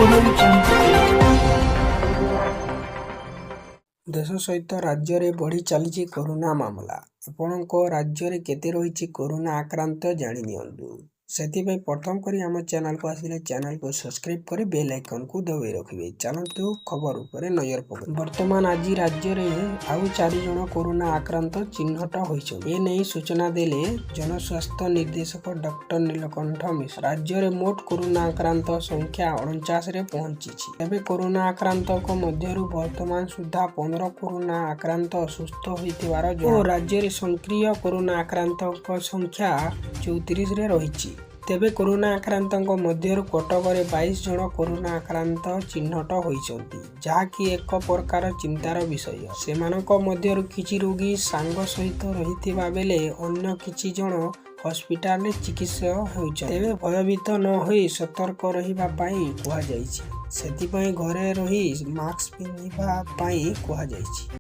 देश सहित राज्य रे बढ़ी चली कोरोना मामला। आपणको राज्य रे केते रही कोरोना आक्रांत जानी नियंतु। सेतिपई प्रथम करी आम चैनल को आसिले चैनल को सब्सक्राइब कर बेल आइकन को दबाई रखिए। चलतु खबर उपरे नजर पकड़। वर्तमान आज राज्य रे आउ 4 जन कोरोना आक्रांत चिन्हट होइछन। ए नै सूचना देले जनस्वास्थ्य निर्देशक डॉक्टर नीलकंठ मिश्र। राज्य रे मोट कोरोना आक्रांत संख्या 49 रे पहुंची। एबे कोरोना आक्रांत को मध्यरु वर्तमान सुधा 15 कोरोना आक्रांत सुस्थ होइतिबार जो राज्य रे सक्रिय कोरोना आक्रांत को संख्या 34 रे रहिछि। तेबे कोरोना आक्रांत मध्यरु कटक रे 22 जन कोरोना आक्रांत चिन्हट होइछन्ति, जहाँकि एक प्रकार चिंतार विषय। सेमानक मध्यरु किछि रोगी सांग सहित रहितिबा बेले अन्य किछि जन हॉस्पिटल रे चिकित्सा होइछन्ति। तेबे भयभीत न होई सतर्क रहिबा पई कुहा जाइछि। सेति पई घरे रही मास्क पिन्हिबा पई कुहा जाइछि।